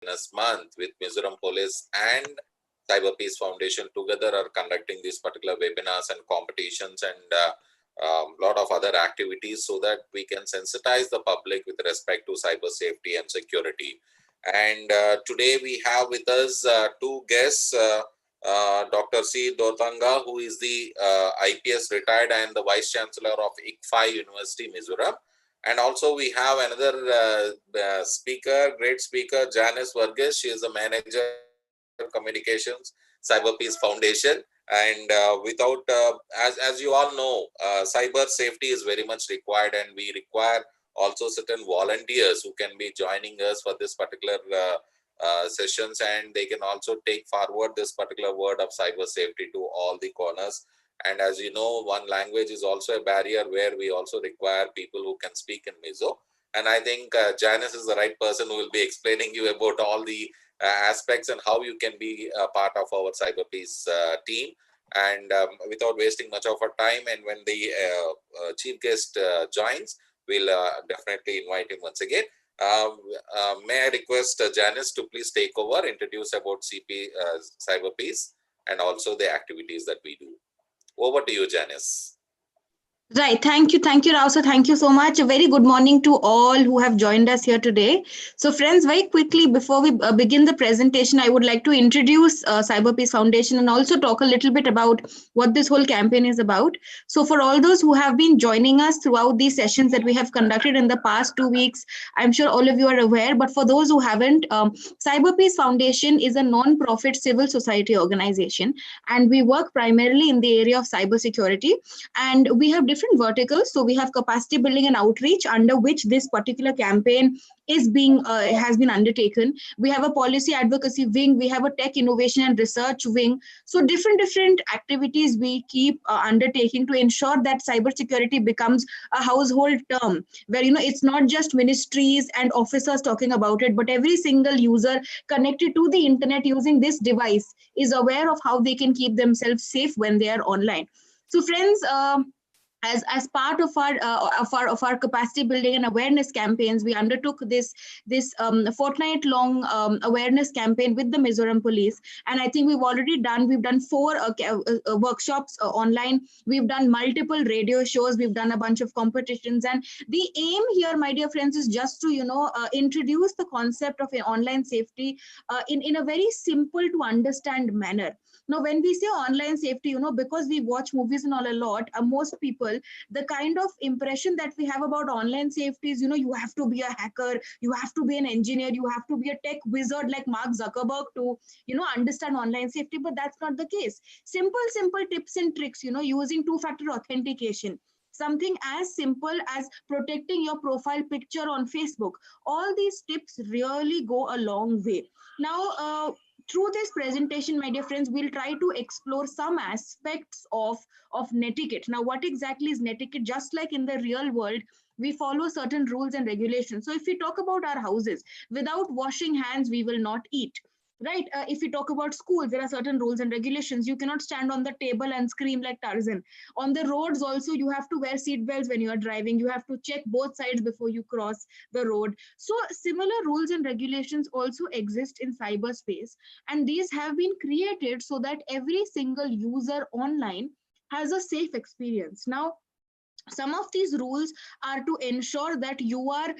Awareness Month with Mizoram Police and CyberPeace Foundation together are conducting these particular webinars and competitions and lot of other activities so that we can sensitize the public with respect to cyber safety and security. And today we have with us two guests, Dr. 𝗟𝗓𝗏𝗧𝗏𝗧, who is the IPS retired and the Vice Chancellor of 𝗟𝗏𝗠𝗠𝗘𝗧 University, Mizoram. And also we have another speaker, great speaker, Janice Verghese. She is the Manager Communications, CyberPeace Foundation. And as you all know, cyber safety is very much required, and we require also certain volunteers who can be joining us for this particular sessions, and they can also take forward this particular word of cyber safety to all the corners. And as you know, one language is also a barrier where we also require people who can speak in Mizo. And I think Janice is the right person who will be explaining you about all the aspects and how you can be a part of our CyberPeace team. And without wasting much of our time, and when the chief guest joins, we'll definitely invite him once again. May I request Janice to please take over, introduce about CyberPeace and also the activities that we do. Over to you, Janice. Right. Thank you, Rao. Thank you so much. A very good morning to all who have joined us here today. So friends, very quickly before we begin the presentation, I would like to introduce CyberPeace Foundation and also talk a little bit about what this whole campaign is about. So for all those who have been joining us throughout these sessions that we have conducted in the past 2 weeks, I'm sure all of you are aware, but for those who haven't, CyberPeace Foundation is a non-profit civil society organization, and we work primarily in the area of cybersecurity, and we have different verticals. So we have capacity building and outreach, under which this particular campaign is has been undertaken. We have a policy advocacy wing, we have a tech innovation and research wing. So different activities we keep undertaking to ensure that cybersecurity becomes a household term, where it's not just ministries and officers talking about it, but every single user connected to the internet using this device is aware of how they can keep themselves safe when they are online. So friends, as part of our capacity building and awareness campaigns, we undertook this fortnight-long awareness campaign with the Mizoram Police, and I think we've done 4 workshops online. We've done multiple radio shows. We've done a bunch of competitions, and the aim here, my dear friends, is just to introduce the concept of online safety in a very simple to understand manner. Now, when we say online safety, because we watch movies and all a lot, most people, the kind of impression that we have about online safety is, you have to be a hacker, you have to be an engineer, you have to be a tech wizard like Mark Zuckerberg to, understand online safety, but that's not the case. Simple tips and tricks, using 2-factor authentication. Something as simple as protecting your profile picture on Facebook. All these tips really go a long way. Now, through this presentation, my dear friends, we'll try to explore some aspects of Netiquette. Now, what exactly is Netiquette? Just like in the real world, we follow certain rules and regulations. So if we talk about our houses, without washing hands, we will not eat. Right? If we talk about schools, there are certain rules and regulations. You cannot stand on the table and scream like Tarzan. On the roads also, you have to wear seat belts when you are driving. You have to check both sides before you cross the road. So similar rules and regulations also exist in cyberspace. And these have been created so that every single user online has a safe experience. Now, some of these rules are to ensure that you are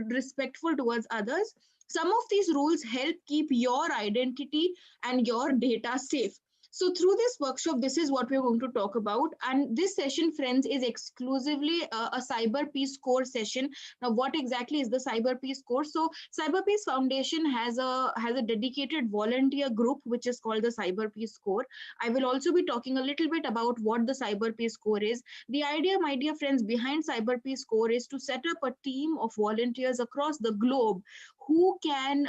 respectful towards others. Some of these rules help keep your identity and your data safe. So through this workshop, this is what we're going to talk about. And this session, friends, is exclusively a CyberPeace core session. Now, what exactly is the CyberPeace core? So CyberPeace Foundation has a dedicated volunteer group, which is called the CyberPeace core. I will also be talking a little bit about what the CyberPeace core is. The idea, my dear friends, behind CyberPeace core is to set up a team of volunteers across the globe who can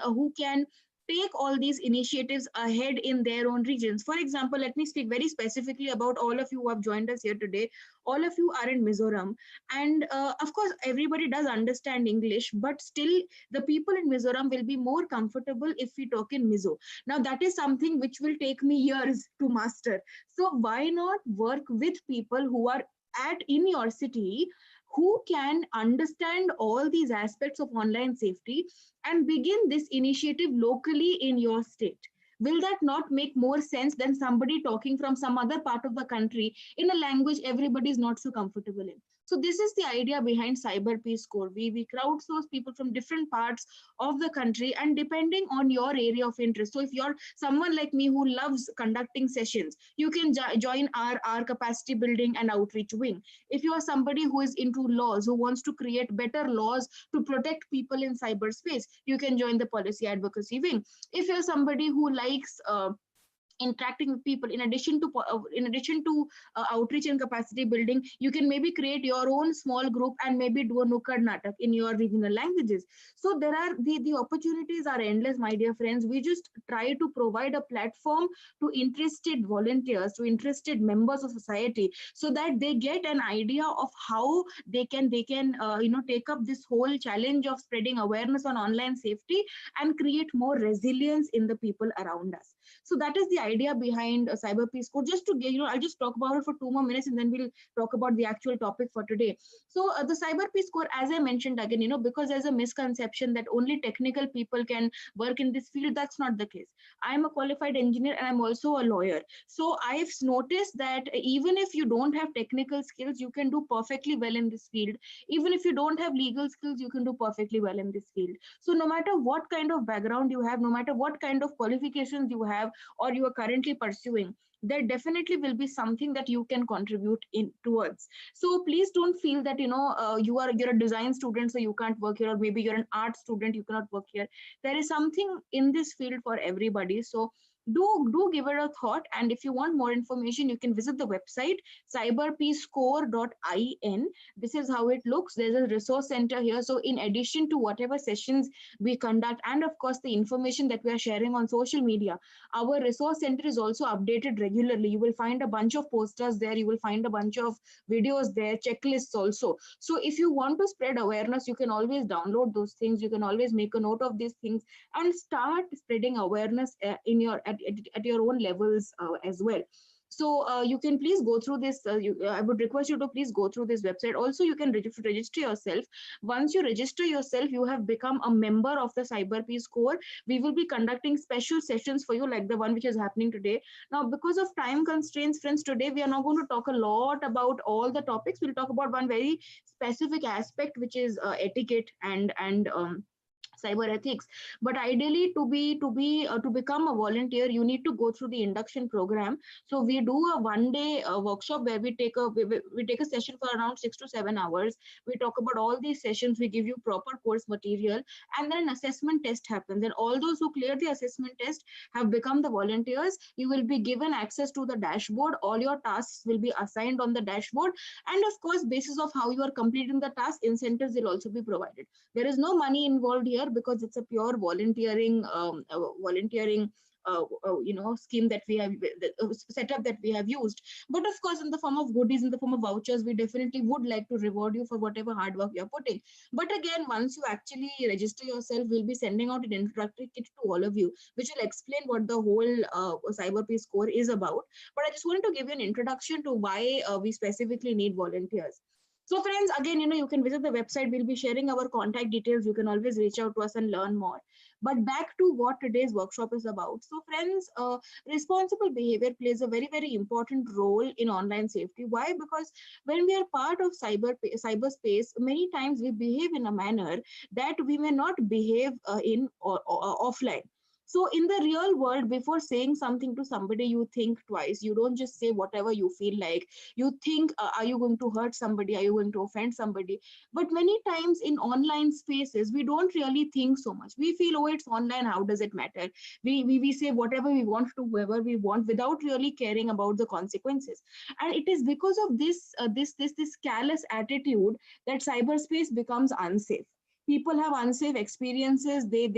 take all these initiatives ahead in their own regions. For example, let me speak very specifically about all of you who have joined us here today. All of you are in Mizoram, and of course everybody does understand English, but still the people in Mizoram will be more comfortable if we talk in Mizo. Now that is something which will take me years to master. So why not work with people who are in your city, who can understand all these aspects of online safety and begin this initiative locally in your state. Will that not make more sense than somebody talking from some other part of the country in a language everybody is not so comfortable in? So this is the idea behind CyberPeace Core. We crowdsource people from different parts of the country, and depending on your area of interest. So if you're someone like me who loves conducting sessions, you can join our capacity building and outreach wing. If you are somebody who is into laws, who wants to create better laws to protect people in cyberspace, you can join the policy advocacy wing. If you're somebody who likes interacting with people, in addition to outreach and capacity building, you can maybe create your own small group and maybe do a 𝗦𝗛𝗕𝗏 natak in your regional languages. So there are the opportunities are endless, my dear friends. We just try to provide a platform to interested volunteers, to interested members of society, so that they get an idea of how they can take up this whole challenge of spreading awareness on online safety and create more resilience in the people around us. So that is the idea behind CyberPeace Core. Just to get, I'll just talk about it for 2 more minutes and then we'll talk about the actual topic for today. So the CyberPeace Core, as I mentioned again, because there's a misconception that only technical people can work in this field. That's not the case. I'm a qualified engineer and I'm also a lawyer. So I've noticed that even if you don't have technical skills, you can do perfectly well in this field. Even if you don't have legal skills, you can do perfectly well in this field. So no matter what kind of background you have, no matter what kind of qualifications you have or you are currently pursuing, there definitely will be something that you can contribute in towards. So please don't feel that you're a design student so you can't work here, or maybe you're an art student, you cannot work here. There is something in this field for everybody. So do give it a thought, and if you want more information, you can visit the website cyberpeacecore.in. This is how it looks. There's a resource center here. So in addition to whatever sessions we conduct, and of course the information that we are sharing on social media, our resource center is also updated regularly. You will find a bunch of posters there, you will find a bunch of videos there, checklists also. So if you want to spread awareness, you can always download those things, you can always make a note of these things and start spreading awareness in at your own levels as well. So you can please go through this. I would request you to please go through this website. Also, you can register yourself. Once you register yourself, you have become a member of the CyberPeace Core. We will be conducting special sessions for you, like the one which is happening today. Now, because of time constraints, friends, today we are not going to talk a lot about all the topics. We'll talk about one very specific aspect, which is etiquette and cyber ethics. But ideally, to become a volunteer, you need to go through the induction program. So we do a one-day workshop where we take a session for around 6 to 7 hours. We talk about all these sessions, we give you proper course material, and then an assessment test happens. And all those who clear the assessment test have become the volunteers. You will be given access to the dashboard. All your tasks will be assigned on the dashboard, and of course, basis of how you are completing the task, incentives will also be provided. There is no money involved here because it's a pure volunteering scheme that we have, setup that we have used. But of course, in the form of goodies, in the form of vouchers, we definitely would like to reward you for whatever hard work you're putting. But again, once you actually register yourself, we'll be sending out an introductory kit to all of you, which will explain what the whole CyberPeace Core is about. But I just wanted to give you an introduction to why we specifically need volunteers. So friends, again, you can visit the website. We'll be sharing our contact details. You can always reach out to us and learn more. But back to what today's workshop is about. So friends, responsible behavior plays a very, very important role in online safety. Why? Because when we are part of cyberspace, many times we behave in a manner that we may not behave in or offline. So in the real world, before saying something to somebody, you think twice. You don't just say whatever you feel like. You think, are you going to hurt somebody? Are you going to offend somebody? But many times in online spaces, we don't really think so much. We feel, oh, it's online. How does it matter? We say whatever we want to whoever we want without really caring about the consequences. And it is because of this callous attitude that cyberspace becomes unsafe. People have unsafe experiences, they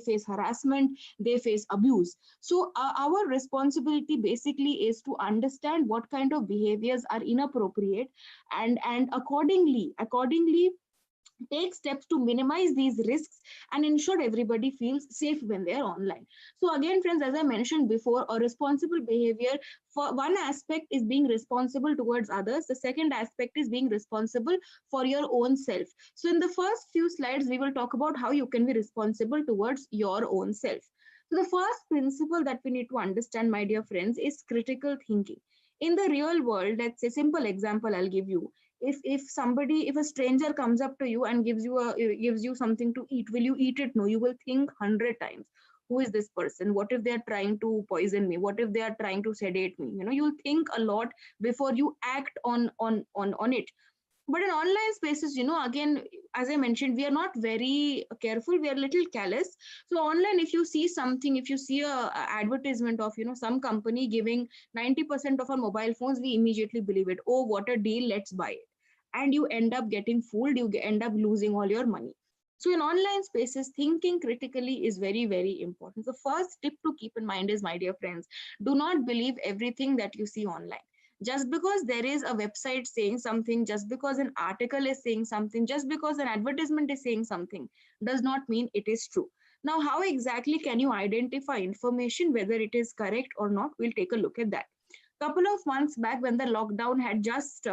face harassment, they face abuse. So our responsibility basically is to understand what kind of behaviors are inappropriate, and accordingly take steps to minimize these risks and ensure everybody feels safe when they are online. So again, friends, as I mentioned before, a responsible behavior, for one aspect is being responsible towards others. The second aspect is being responsible for your own self. So in the first few slides, we will talk about how you can be responsible towards your own self. So the first principle that we need to understand, my dear friends, is critical thinking. In the real world, let's say, simple example I'll give you. If a stranger comes up to you and gives you something to eat, will you eat it? No, you will think 100 times, who is this person? What if they are trying to poison me? What if they are trying to sedate me? You'll think a lot before you act on it. But in online spaces, again, as I mentioned, we are not very careful, we are a little careless. So online, if you see something, if you see a advertisement of some company giving 90% of our mobile phones, we immediately believe it. Oh, what a deal, let's buy it. And you end up getting fooled, you end up losing all your money. So in online spaces, thinking critically is very, very important. The first tip to keep in mind is, my dear friends, do not believe everything that you see online. Just because there is a website saying something, just because an article is saying something, just because an advertisement is saying something, does not mean it is true. Now, how exactly can you identify information, whether it is correct or not? We'll take a look at that. Couple of months back, when the lockdown had just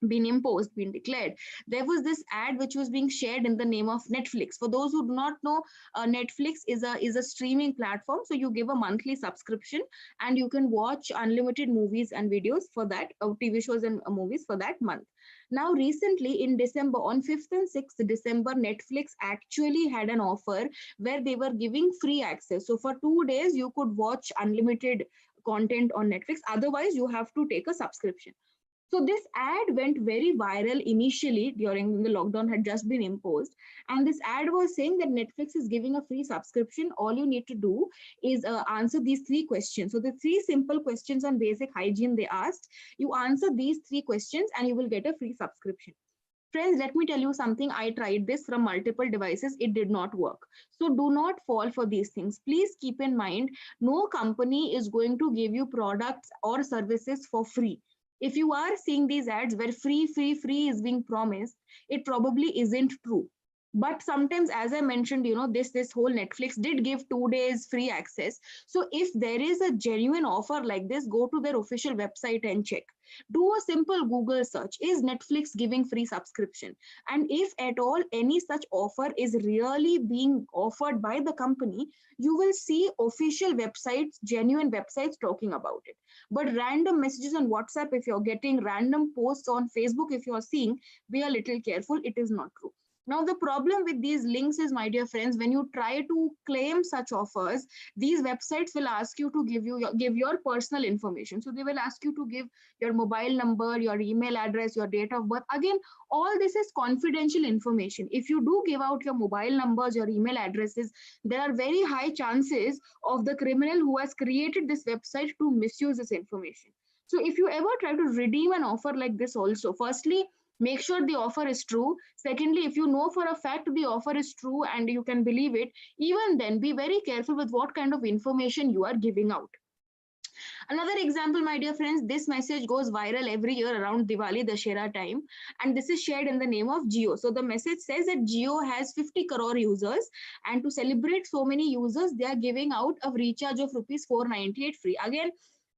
been declared, there was this ad which was being shared in the name of Netflix. For those who do not know, Netflix is a streaming platform. So you give a monthly subscription and you can watch unlimited movies and videos for that, TV shows and movies for that month. Now, recently in December, on 5th and 6th December, Netflix actually had an offer where they were giving free access. So for 2 days, you could watch unlimited content on Netflix. Otherwise, you have to take a subscription. So this ad went very viral initially during the lockdown had just been imposed. And this ad was saying that Netflix is giving a free subscription. All you need to do is answer these 3 questions. So the 3 simple questions on basic hygiene they asked, you answer these 3 questions and you will get a free subscription. Friends, let me tell you something. I tried this from multiple devices. It did not work. So do not fall for these things. Please keep in mind, no company is going to give you products or services for free. If you are seeing these ads where free is being promised, it probably isn't true. But sometimes, as I mentioned, this whole Netflix did give 2 days free access. So if there is a genuine offer like this, go to their official website and check. Do a simple Google search. Is Netflix giving free subscription? And if at all any such offer is really being offered by the company, you will see official websites, genuine websites talking about it. But random messages on WhatsApp, if you're getting random posts on Facebook, if you're seeing, be a little careful. It is not true. Now, the problem with these links is, my dear friends, when you try to claim such offers, these websites will ask you to give your personal information. So they will ask you to give your mobile number, your email address, your date of birth. Again, all this is confidential information. If you do give out your mobile numbers, your email addresses, there are very high chances of the criminal who has created this website to misuse this information. So if you ever try to redeem an offer like this also, firstly, make sure the offer is true. Secondly, if you know for a fact the offer is true and you can believe it, even then be very careful with what kind of information you are giving out. Another example, my dear friends, this message goes viral every year around Diwali, 𝗟𝗓𝗓 time, and this is shared in the name of Jio. So the message says that Jio has 50 crore users, and to celebrate so many users, they are giving out a recharge of rupees 498 free. Again,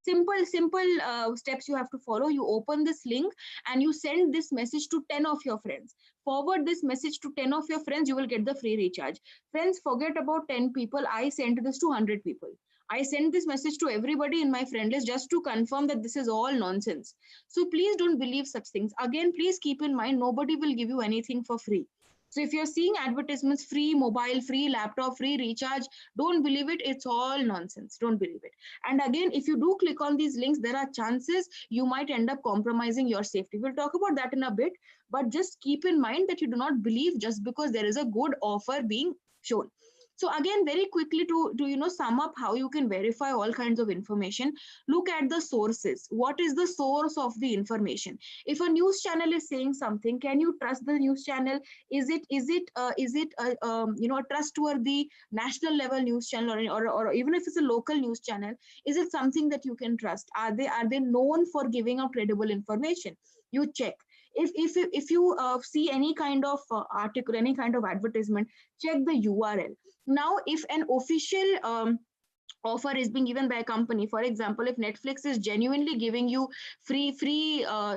simple steps you have to follow. You open this link and you send this message to 10 of your friends. Forward this message to 10 of your friends, you will get the free recharge. Friends, forget about 10 people. I sent this to 100 people. I sent this message to everybody in my friend list just to confirm that this is all nonsense. So please don't believe such things. Again, please keep in mind, nobody will give you anything for free. So if you're seeing advertisements, free mobile, free laptop, free recharge, don't believe it. It's all nonsense. Don't believe it. And again, if you do click on these links, there are chances you might end up compromising your safety. We'll talk about that in a bit, but just keep in mind that you do not believe just because there is a good offer being shown. So again, very quickly to sum up how you can verify all kinds of information, look at the sources. What is the source of the information? If a news channel is saying something, can you trust the news channel? Is it a trustworthy national level news channel, or even if it's a local news channel, is it something that you can trust? Are they known for giving out credible information? You check. if you see any kind of article, any kind of advertisement, check the URL. Now, if an official offer is being given by a company, for example, if Netflix is genuinely giving you free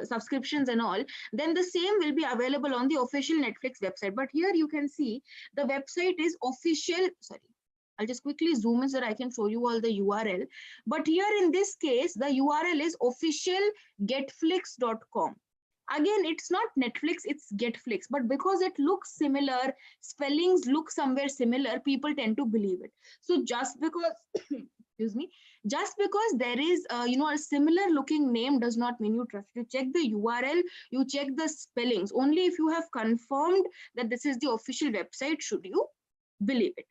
subscriptions and all, then the same will be available on the official Netflix website. But here you can see the website is official. Sorry, I'll just quickly zoom in so that I can show you all the URL. But here in this case, the URL is officialgetflix.com. Again, it's not Netflix, it's Getflix. But because it looks similar, spellings look somewhere similar, people tend to believe it. So just because, excuse me, just because there is a similar looking name does not mean you trust. You check the URL, you check the spellings. Only if you have confirmed that this is the official website should you believe it.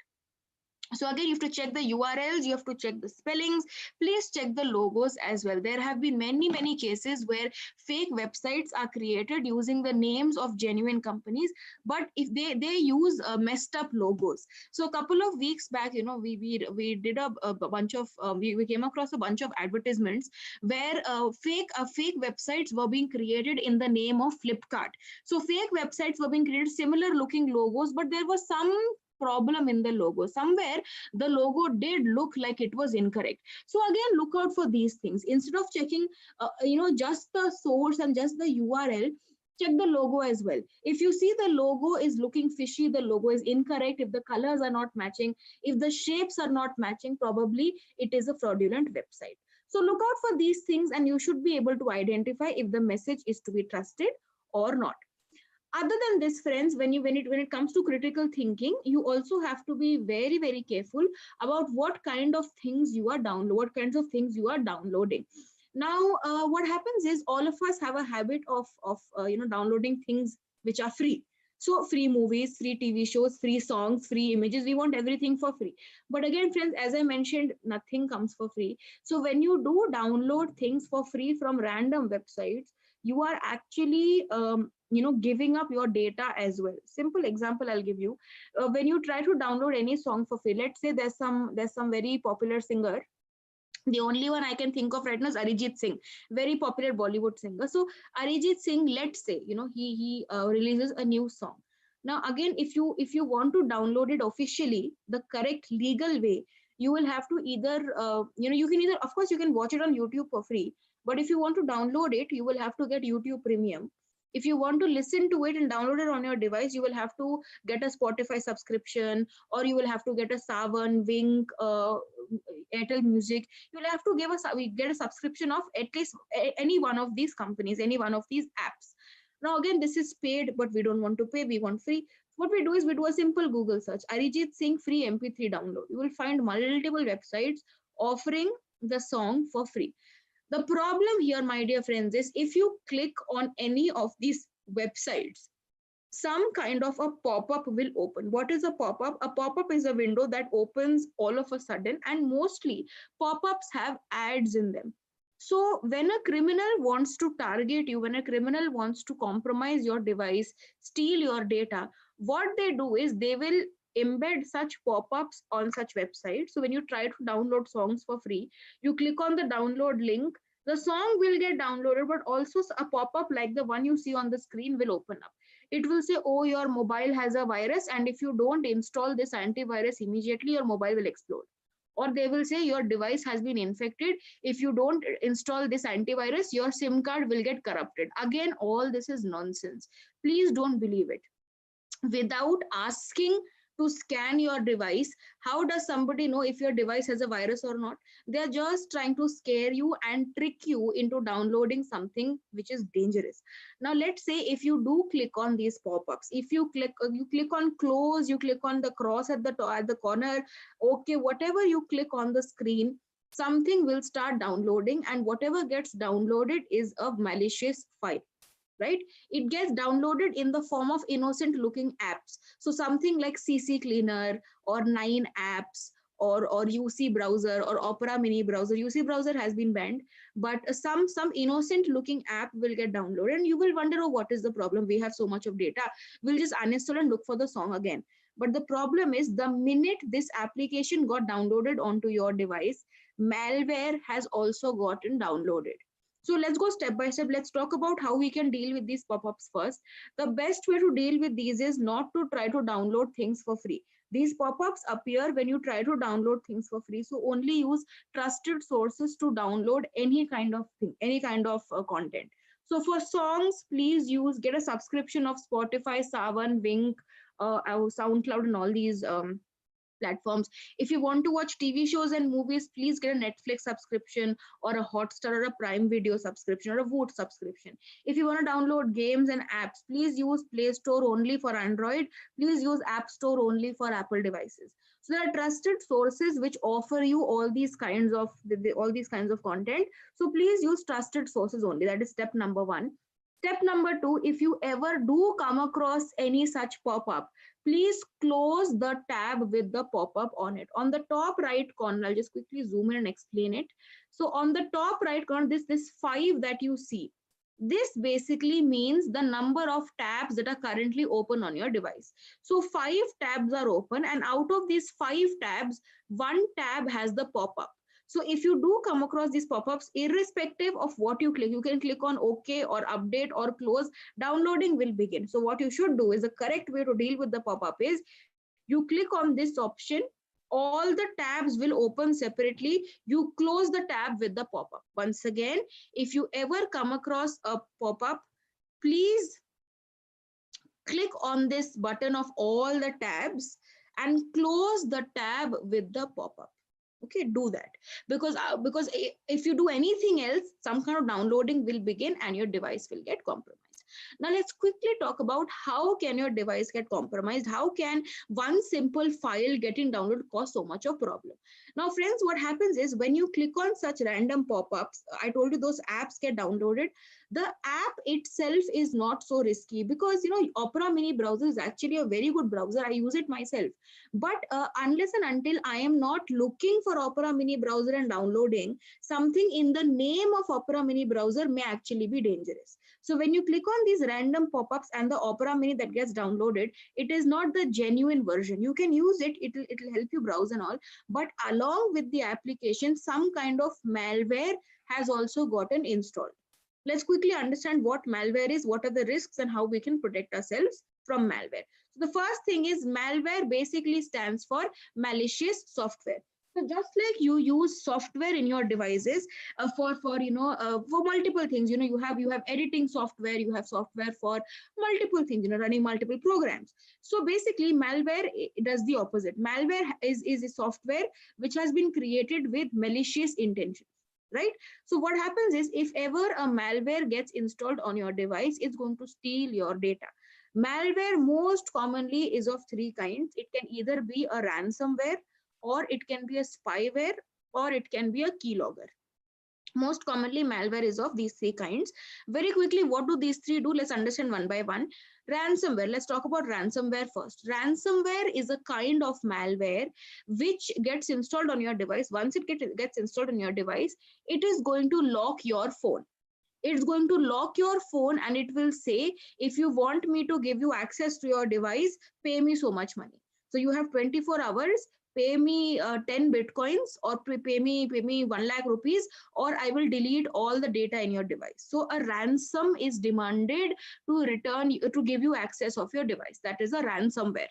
So again, you have to check the URLs, you have to check the spellings, please check the logos as well. There have been many cases where fake websites are created using the names of genuine companies, but if they use messed up logos. So a couple of weeks back, we did a bunch of, we came across a bunch of advertisements where fake websites were being created in the name of Flipkart. So fake websites were being created, similar looking logos, but there was some problem in the logo. Somewhere the logo did look like it was incorrect. So again, look out for these things. Instead of checking just the source and just the URL, check the logo as well. If you see the logo is looking fishy, the logo is incorrect, if the colors are not matching, if the shapes are not matching, probably it is a fraudulent website. So look out for these things and you should be able to identify if the message is to be trusted or not. Other than this, friends, when it comes to critical thinking, you also have to be very careful about what kind of things you are what kinds of things you are downloading. Now, what happens is all of us have a habit of downloading things which are free. So free movies, free TV shows, free songs, free images, we want everything for free. But again, friends, as I mentioned, nothing comes for free. So when you do download things for free from random websites, you are actually giving up your data as well. Simple example I'll give you. When you try to download any song for free, let's say there's some very popular singer. The only one I can think of right now is 𝗟𝗔𝗓𝗓, very popular Bollywood singer. So 𝗟𝗔𝗓𝗓, let's say, he releases a new song. Now again, if you want to download it officially, the correct legal way, you will have to either you can either, of course you can watch it on YouTube for free, but if you want to download it, you will have to get YouTube Premium. If you want to listen to it and download it on your device, you will have to get a Spotify subscription, or you will have to get a Saavn, Wynk, Airtel Music. You will have to get a subscription of at least any one of these companies, any one of these apps. Now again, this is paid, but we don't want to pay, we want free. What we do is we do a simple Google search, 𝗟𝗔𝗓𝗓 free MP3 download. You will find multiple websites offering the song for free. The problem here, my dear friends, is if you click on any of these websites, some kind of a pop-up will open. What is a pop-up? A pop-up is a window that opens all of a sudden, and mostly pop-ups have ads in them. So when a criminal wants to target you, when a criminal wants to compromise your device, steal your data, what they do is they will embed such pop-ups on such websites. So when you try to download songs for free, you click on the download link, the song will get downloaded, but also a pop-up like the one you see on the screen will open up. It will say, oh, your mobile has a virus, and if you don't install this antivirus immediately, your mobile will explode. Or they will say your device has been infected. If you don't install this antivirus, your SIM card will get corrupted. Again, all this is nonsense. Please don't believe it. Without asking to scan your device, how does somebody know if your device has a virus or not? They're just trying to scare you and trick you into downloading something which is dangerous. Now let's say if you do click on these pop-ups, if you click on close, you click on the cross at the corner, okay, whatever you click on the screen, something will start downloading, and whatever gets downloaded is a malicious file. Right? It gets downloaded in the form of innocent looking apps. So something like CC Cleaner or 9 apps or UC browser or Opera mini browser. UC browser has been banned, but some innocent looking app will get downloaded, and you will wonder, oh, what is the problem? We have so much of data. We'll just uninstall and look for the song again. But the problem is, the minute this application got downloaded onto your device, malware has also gotten downloaded. So let's go step by step. Let's talk about how we can deal with these pop-ups first. The best way to deal with these is not to try to download things for free. These pop-ups appear when you try to download things for free. So only use trusted sources to download any kind of thing, any kind of content. So for songs, please get a subscription of Spotify, Saavn, Wynk, SoundCloud, and all these platforms. If you want to watch TV shows and movies, please get a Netflix subscription or a Hotstar or a Prime Video subscription or a Voot subscription. If you want to download games and apps, please use Play Store only for Android. Please use App Store only for Apple devices. So there are trusted sources which offer you all these kinds of content. So please use trusted sources only. That is step number one. Step number two, if you ever do come across any such pop-up, please close the tab with the pop-up on it. On the top right corner, I'll just quickly zoom in and explain it. So on the top right corner, this 5 that you see, this basically means the number of tabs that are currently open on your device. So 5 tabs are open, and out of these 5 tabs, 1 tab has the pop-up. So if you do come across these pop-ups, irrespective of what you click, you can click on OK or update or close, downloading will begin. So what you should do is the correct way to deal with the pop-up is you click on this option, all the tabs will open separately. You close the tab with the pop-up. Once again, if you ever come across a pop-up, please click on this button of all the tabs and close the tab with the pop-up. Okay, do that, because if you do anything else, some kind of downloading will begin and your device will get compromised. Now let's quickly talk about how can your device get compromised. How can one simple file getting downloaded cause so much of problem? Now friends, what happens is when you click on such random pop-ups, I told you those apps get downloaded. The app itself is not so risky because Opera Mini browser is actually a very good browser. I use it myself. But unless and until I am not looking for Opera Mini browser and downloading, something in the name of Opera Mini browser may actually be dangerous. So when you click on these random pop-ups and the Opera Mini that gets downloaded, it is not the genuine version. You can use it, it'll help you browse and all, but along with the application, some kind of malware has also gotten installed. Let's quickly understand what malware is, what are the risks, and how we can protect ourselves from malware. So the first thing is malware basically stands for malicious software. So just like you use software in your devices for multiple things, you have editing software, you have software for multiple things, running multiple programs. So basically malware does the opposite. Malware is a software which has been created with malicious intentions. Right? So what happens is if ever a malware gets installed on your device, it's going to steal your data. Malware most commonly is of 3 kinds. It can either be a ransomware, or it can be a spyware, or it can be a keylogger. Most commonly malware is of these 3 kinds. Very quickly, what do these 3 do? Let's understand one by one. Ransomware. Let's talk about ransomware first. Ransomware is a kind of malware which gets installed on your device. Once it gets installed on your device, it is going to lock your phone. It's going to lock your phone and it will say, if you want me to give you access to your device, pay me so much money. So you have 24 hours, pay me 10 bitcoins, or pay me 1 lakh rupees, or I will delete all the data in your device. So a ransom is demanded to give you access of your device. That is a ransomware.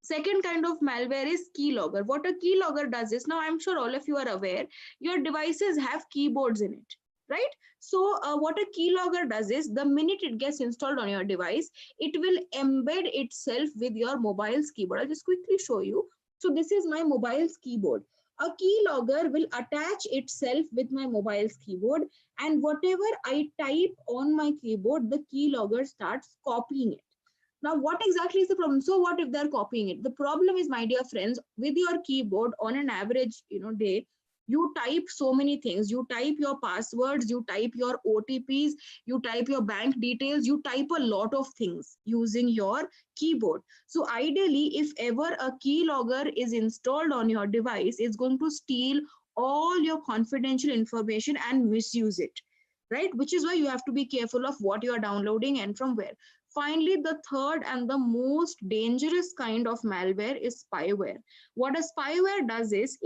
Second kind of malware is keylogger. What a keylogger does is, now I'm sure all of you are aware, your devices have keyboards in it, right? So what a keylogger does is, the minute it gets installed on your device, it will embed itself with your mobile's keyboard. I'll just quickly show you. So this is my mobile's keyboard. A keylogger will attach itself with my mobile's keyboard, and whatever I type on my keyboard, the keylogger starts copying it. Now, what exactly is the problem? So what if they're copying it? The problem is, my dear friends, with your keyboard on an average day, you type so many things. You type your passwords, you type your OTPs, you type your bank details, you type a lot of things using your keyboard. So ideally, if ever a keylogger is installed on your device, it's going to steal all your confidential information and misuse it, right? Which is why you have to be careful of what you are downloading and from where. Finally, the third and the most dangerous kind of malware is spyware. What a spyware does is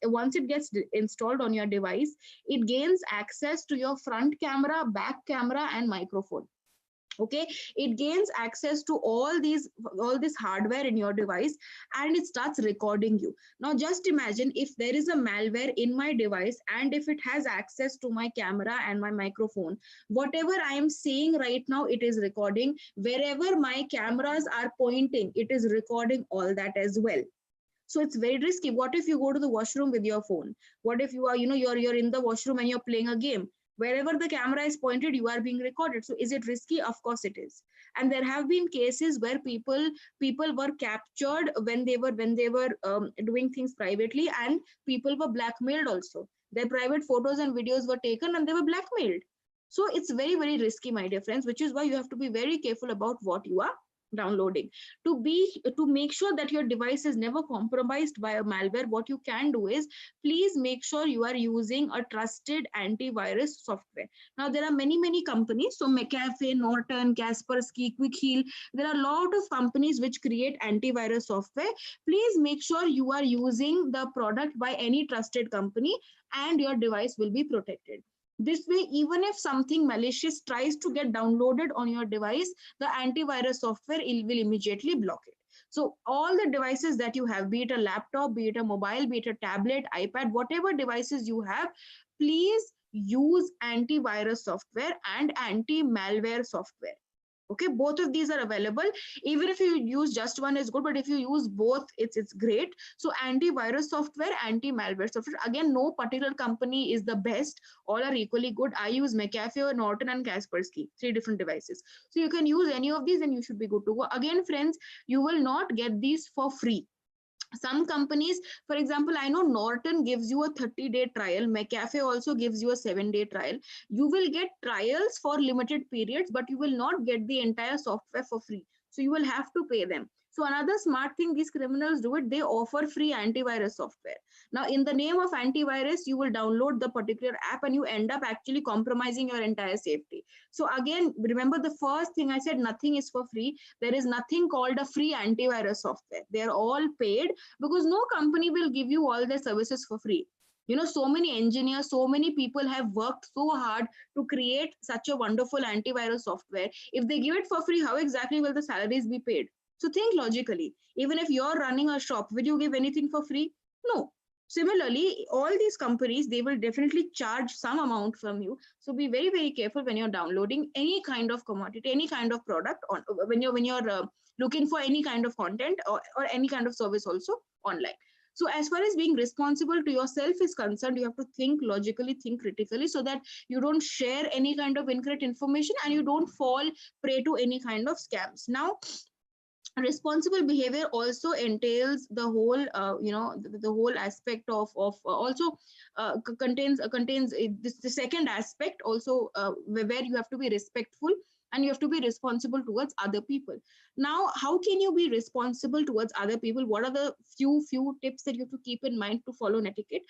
once it gets installed on your device, it gains access to your front camera, back camera, and microphone. Okay, it gains access to all this hardware in your device, and it starts recording you. Now just imagine if there is a malware in my device, and if it has access to my camera and my microphone, whatever I am saying right now, it is recording. Wherever my cameras are pointing, it is recording all that as well. So it's very risky. What if you go to the washroom with your phone? What if you are, you're in the washroom and you're playing a game? Wherever the camera is pointed, you are being recorded. So is it risky? Of course it is. And there have been cases where people were captured when they were doing things privately, and people were blackmailed also. Their private photos and videos were taken and they were blackmailed. So it's very, very risky, my dear friends, which is why you have to be very careful about what you are downloading. To make sure that your device is never compromised by a malware, what you can do is, please make sure you are using a trusted antivirus software. Now there are many companies, so McAfee, Norton, Kaspersky, Quick Heal, there are a lot of companies which create antivirus software. Please make sure you are using the product by any trusted company, and your device will be protected. This way, even if something malicious tries to get downloaded on your device, the antivirus software will immediately block it. So all the devices that you have, be it a laptop, be it a mobile, be it a tablet, iPad, whatever devices you have, please use antivirus software and anti-malware software. Okay, both of these are available. Even if you use just one is good, but if you use both, it's great. So antivirus software, anti-malware software, again, no particular company is the best. All are equally good. I use McAfee, Norton, and Kaspersky, 3 different devices. So you can use any of these and you should be good to go. Again, friends, you will not get these for free. Some companies, for example, I know Norton gives you a 30-day trial. McAfee also gives you a 7-day trial. You will get trials for limited periods, but you will not get the entire software for free. So you will have to pay them. So another smart thing these criminals do it, they offer free antivirus software. Now, in the name of antivirus, you will download the particular app and you end up actually compromising your entire safety. So again, remember the first thing I said, nothing is for free. There is nothing called a free antivirus software. They are all paid, because no company will give you all their services for free. So many engineers, so many people have worked so hard to create such a wonderful antivirus software. If they give it for free, how exactly will the salaries be paid? So think logically. Even if you're running a shop, will you give anything for free? No. Similarly, all these companies, they will definitely charge some amount from you. So be very, very careful when you're downloading any kind of commodity, any kind of product, on when you're looking for any kind of content or any kind of service also online. So as far as being responsible to yourself is concerned, you have to think logically, think critically, so that you don't share any kind of incorrect information and you don't fall prey to any kind of scams. Now, responsible behavior also entails the whole the whole aspect of also contains this, the second aspect also, where you have to be respectful and you have to be responsible towards other people. Now, how can you be responsible towards other people? What are the few tips that you have to keep in mind to follow Netiquette?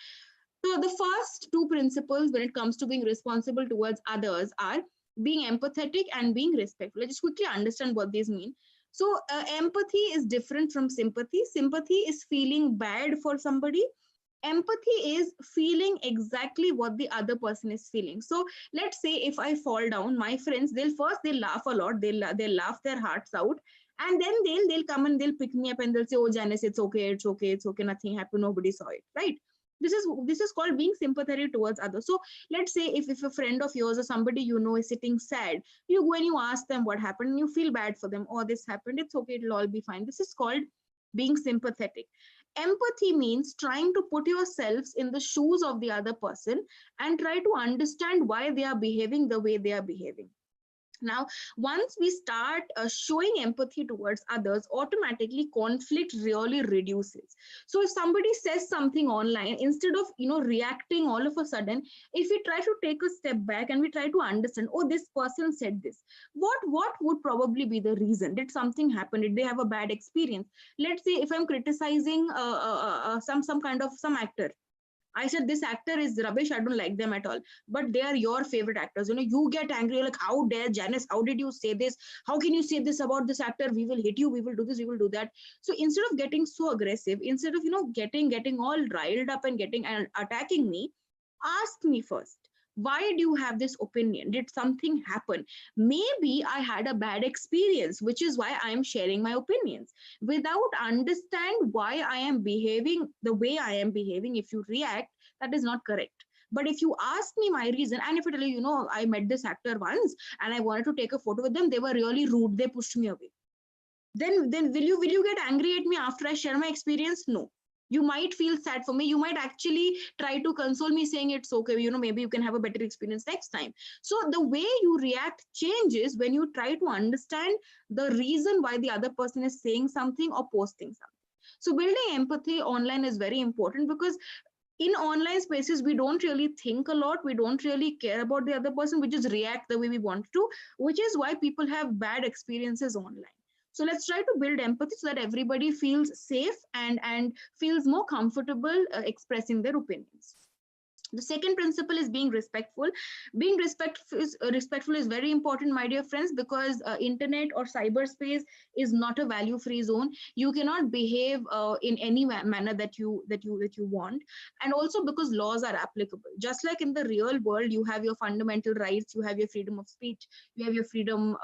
So the first 2 principles when it comes to being responsible towards others are being empathetic and being respectful. Let's just quickly understand what these mean. So empathy is different from sympathy. Sympathy is feeling bad for somebody. Empathy is feeling exactly what the other person is feeling. So let's say if I fall down, my friends, they'll laugh a lot. They'll laugh their hearts out. And then they'll come and they'll pick me up and they'll say, oh, Janice, it's okay. Nothing happened. Nobody saw it, right? This is called being sympathetic towards others. So let's say if a friend of yours or somebody you know is sitting sad, you go and you ask them what happened and you feel bad for them. Oh, this happened. It's okay. It'll all be fine. This is called being sympathetic. Empathy means trying to put yourselves in the shoes of the other person and try to understand why they are behaving the way they are behaving. Now, once we start showing empathy towards others, automatically conflict really reduces. So if somebody says something online, instead of reacting all of a sudden, if we try to take a step back and we try to understand, oh, this person said this, what would probably be the reason? Did something happen? Did they have a bad experience? Let's say if I'm criticizing some actor, I said, this actor is rubbish, I don't like them at all. But they are your favorite actors. You get angry, you're like, how dare Janice, how did you say this? How can you say this about this actor? We will hit you, we will do this, we will do that. So instead of getting so aggressive, instead of, getting all riled up and getting and attacking me, ask me first. Why do you have this opinion? Did something happen? Maybe I had a bad experience, which is why I am sharing my opinions. Without understand why I am behaving the way I am behaving, if you react, that is not correct. But if you ask me my reason, and if I tell you, I met this actor once and I wanted to take a photo with them, they were really rude, they pushed me away. Then will you get angry at me after I share my experience? No. You might feel sad for me. You might actually try to console me saying it's okay, maybe you can have a better experience next time. So the way you react changes when you try to understand the reason why the other person is saying something or posting something. So building empathy online is very important, because in online spaces we don't really think a lot, we don't really care about the other person, we just react the way we want to, which is why people have bad experiences online. So let's try to build empathy so that everybody feels safe and feels more comfortable expressing their opinions. The second principle is being respectful. Being respectful is very important, my dear friends, because internet or cyberspace is not a value-free zone. You cannot behave in any manner that you want, and also because laws are applicable. Just like in the real world, you have your fundamental rights, you have your freedom of speech, you have your freedom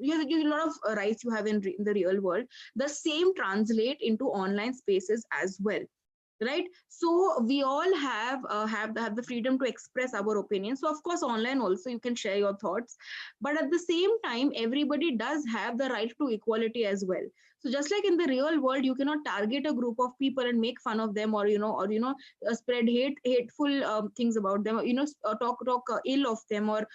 you have a lot of rights you have in the real world. The same translate into online spaces as well, right? So we all have the freedom to express our opinions. So of course online also you can share your thoughts, but at the same time everybody does have the right to equality as well. So just like in the real world, you cannot target a group of people and make fun of them, or spread hateful things about them, talk ill of them, or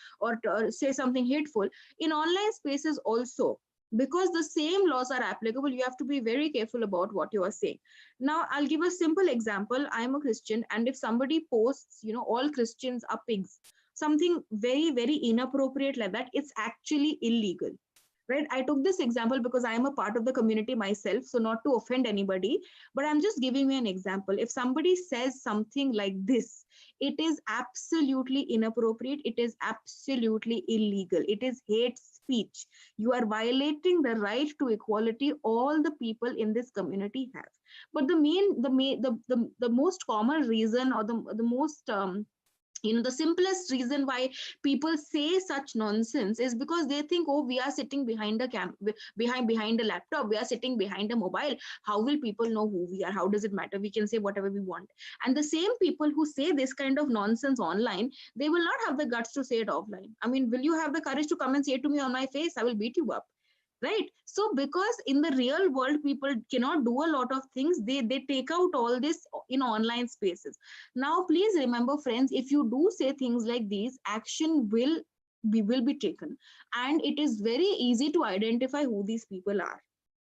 say something hateful. In online spaces also, because the same laws are applicable, you have to be very careful about what you are saying. Now, I'll give a simple example. I'm a Christian, and if somebody posts, all Christians are pigs, something very, very inappropriate like that, it's actually illegal. Right? I took this example because I am a part of the community myself, so not to offend anybody, but I'm just giving you an example. If somebody says something like this, it is absolutely inappropriate. It is absolutely illegal. It is hate speech. You are violating the right to equality all the people in this community have. But the most common reason, or the most the simplest reason why people say such nonsense is because they think, oh, we are sitting behind a behind a laptop, we are sitting behind a mobile, how will people know who we are? How does it matter? We can say whatever we want. And the same people who say this kind of nonsense online, they will not have the guts to say it offline. I mean, will you have the courage to come and say it to me on my face? I will beat you up, right? So because in the real world people cannot do a lot of things, they take out all this in online spaces. Now please remember, friends, if you do say things like these, action will be taken, and it is very easy to identify who these people are.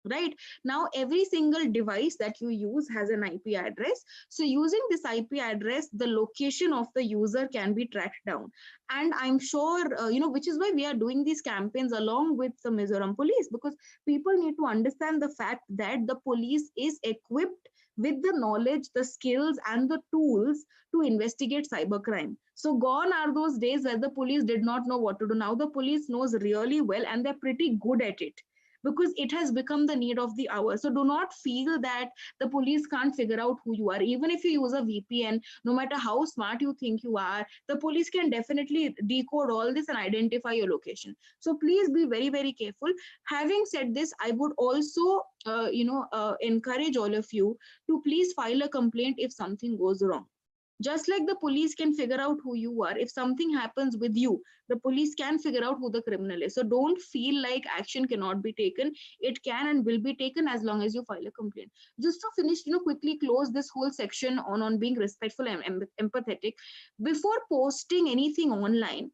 Right? Now every single device that you use has an IP address. So using this IP address, the location of the user can be tracked down. And I'm sure, which is why we are doing these campaigns along with the Mizoram police, because people need to understand the fact that the police is equipped with the knowledge, the skills, and the tools to investigate cybercrime. So gone are those days where the police did not know what to do. Now the police knows really well, and they're pretty good at it, because it has become the need of the hour. So do not feel that the police can't figure out who you are. Even if you use a VPN, no matter how smart you think you are, the police can definitely decode all this and identify your location. So please be very, very careful. Having said this, I would also encourage all of you to please file a complaint if something goes wrong. Just like the police can figure out who you are, if something happens with you, the police can figure out who the criminal is. So don't feel like action cannot be taken. It can and will be taken as long as you file a complaint. Just to finish, quickly close this whole section on being respectful and empathetic. Before posting anything online,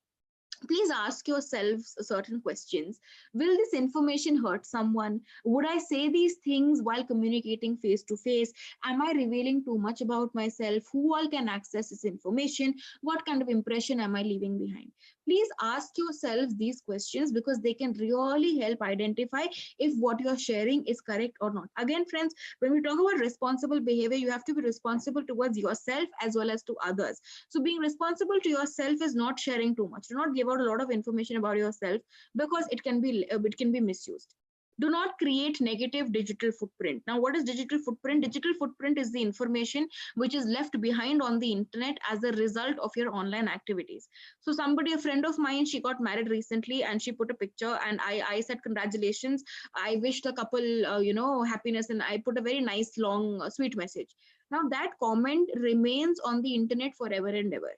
please ask yourselves certain questions. Will this information hurt someone? Would I say these things while communicating face to face? Am I revealing too much about myself? Who all can access this information? What kind of impression am I leaving behind? Please ask yourselves these questions, because they can really help identify if what you're sharing is correct or not. Again, friends, when we talk about responsible behavior, you have to be responsible towards yourself as well as to others. So being responsible to yourself is not sharing too much. Do not give out a lot of information about yourself, because it can be misused. Do not create negative digital footprint. Now, what is digital footprint? Digital footprint is the information which is left behind on the internet as a result of your online activities. So a friend of mine, she got married recently and she put a picture, and I said, congratulations. I wished the couple, happiness, and I put a very nice, long, sweet message. Now that comment remains on the internet forever and ever,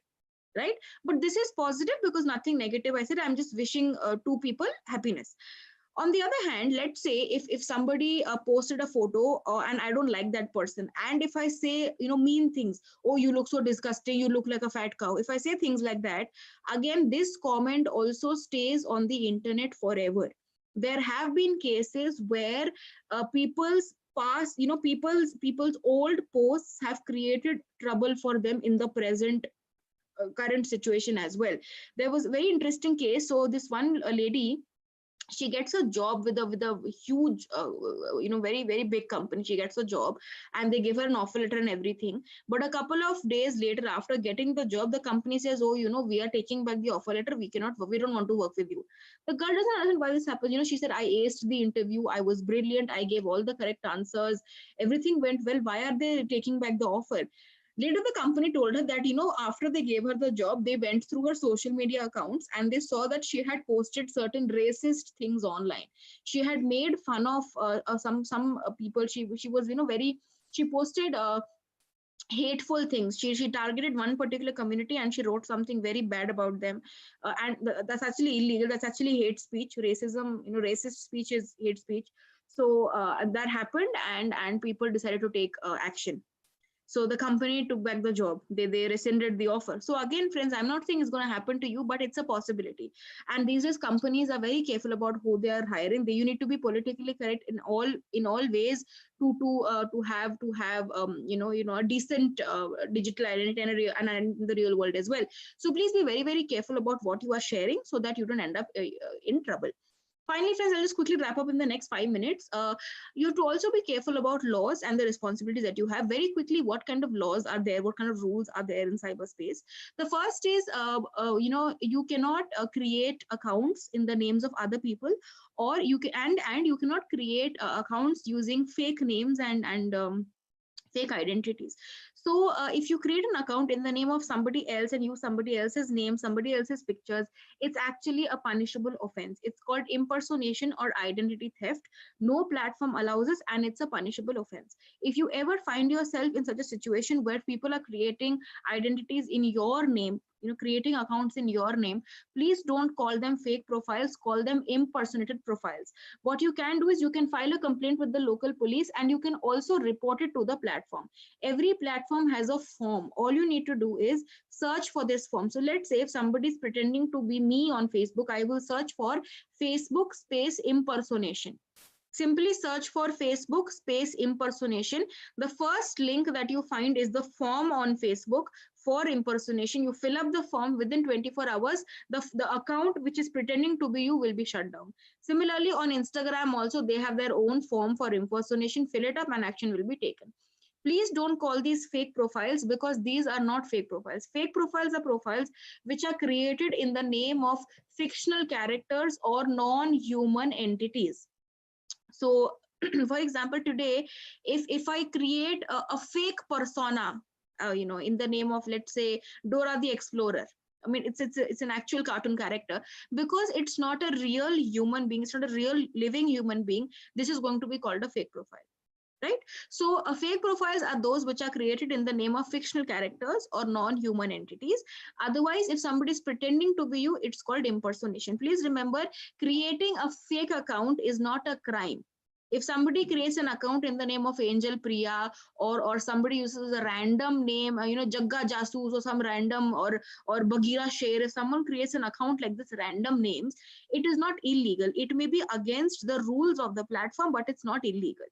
right? But this is positive because nothing negative I said. I'm just wishing two people happiness. On the other hand, let's say if somebody posted a photo, and I don't like that person, and if I say, mean things, oh, you look so disgusting, you look like a fat cow, if I say things like that, again, this comment also stays on the internet forever. There have been cases where people's past, people's old posts have created trouble for them in the present current situation as well. There was a very interesting case. So this one lady, she gets a job with a huge very very big company. She gets a job, and they give her an offer letter and everything. But a couple of days later, after getting the job, the company says, oh, we are taking back the offer letter. We don't want to work with you. The girl doesn't understand why this happened. She said, I aced the interview, I was brilliant, I gave all the correct answers, everything went well, why are they taking back the offer? Later, the company told her that, after they gave her the job, they went through her social media accounts and they saw that she had posted certain racist things online. She had made fun of some people. She was, she posted hateful things. She targeted one particular community and she wrote something very bad about them. That's actually illegal. That's actually hate speech. Racism, racist speech is hate speech. So that happened, and people decided to take action. So the company took back the job. They rescinded the offer. So again, friends, I'm not saying it's going to happen to you, but it's a possibility. And these days, companies are very careful about who they are hiring. You need to be politically correct in all ways to have a decent digital identity and in the real world as well. So please be very very careful about what you are sharing, so that you don't end up in trouble. Finally, friends, I'll just quickly wrap up in the next 5 minutes. You have to also be careful about laws and the responsibilities that you have. Very quickly, what kind of laws are there? What kind of rules are there in cyberspace? The first is, you cannot create accounts in the names of other people, or you can and you cannot create accounts using fake names and fake identities. So if you create an account in the name of somebody else and use somebody else's name, somebody else's pictures, it's actually a punishable offense. It's called impersonation or identity theft. No platform allows this, and it's a punishable offense. If you ever find yourself in such a situation where people are creating identities in your name, creating accounts in your name, please don't call them fake profiles, call them impersonated profiles. What you can do is you can file a complaint with the local police, and you can also report it to the platform. Every platform has a form. All you need to do is search for this form. So let's say if somebody is pretending to be me on Facebook, I will search for Facebook space impersonation. Simply search for Facebook space impersonation. The first link that you find is the form on Facebook for impersonation. You fill up the form. Within 24 hours, the account which is pretending to be you will be shut down. Similarly, on Instagram also, they have their own form for impersonation. Fill it up and action will be taken. Please don't call these fake profiles, because these are not fake profiles. Fake profiles are profiles which are created in the name of fictional characters or non-human entities. So for example, today, if I create a fake persona, in the name of, let's say, Dora the Explorer, I mean, it's an actual cartoon character, because it's not a real human being, it's not a real living human being, this is going to be called a fake profile, right? So fake profiles are those which are created in the name of fictional characters or non-human entities. Otherwise, if somebody is pretending to be you, it's called impersonation. Please remember, creating a fake account is not a crime. If somebody creates an account in the name of Angel Priya, or somebody uses a random name, 𝗟𝗦𝗕𝗏𝗧 or some random, or Bagheera Sher, if someone creates an account like this, random names, it is not illegal. It may be against the rules of the platform, but it's not illegal.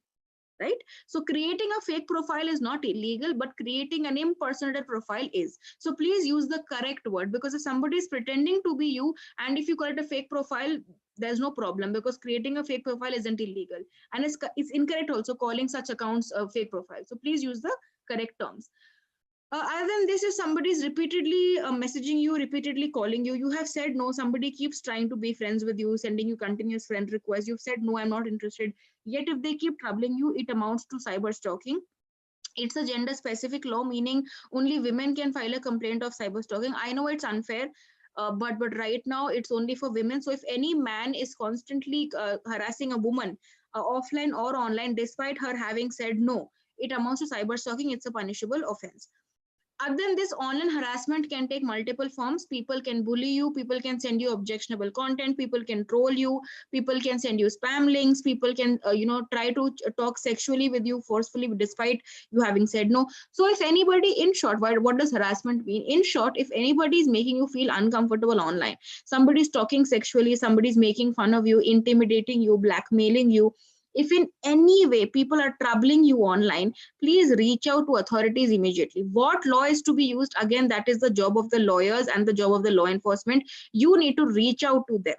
Right? So creating a fake profile is not illegal, but creating an impersonated profile is. So please use the correct word, because if somebody is pretending to be you and if you call it a fake profile, there's no problem, because creating a fake profile isn't illegal. And it's incorrect also calling such accounts a fake profile. So please use the correct terms. Other than this, if somebody is repeatedly messaging you, repeatedly calling you, you have said no, somebody keeps trying to be friends with you, sending you continuous friend requests, you've said no, I'm not interested. Yet if they keep troubling you, it amounts to cyber stalking. It's a gender specific law, meaning only women can file a complaint of cyber stalking. I know it's unfair, but right now it's only for women. So if any man is constantly harassing a woman offline or online, despite her having said no, it amounts to cyber stalking. It's a punishable offense. Other than this, online harassment can take multiple forms. People can bully you, people can send you objectionable content, people can troll you, people can send you spam links, people can try to talk sexually with you forcefully despite you having said no. So if anybody, in short, what does harassment mean? In short, if anybody is making you feel uncomfortable online, somebody is talking sexually, somebody is making fun of you, intimidating you, blackmailing you, if in any way people are troubling you online, please reach out to authorities immediately. What law is to be used? Again, that is the job of the lawyers and the job of the law enforcement. You need to reach out to them,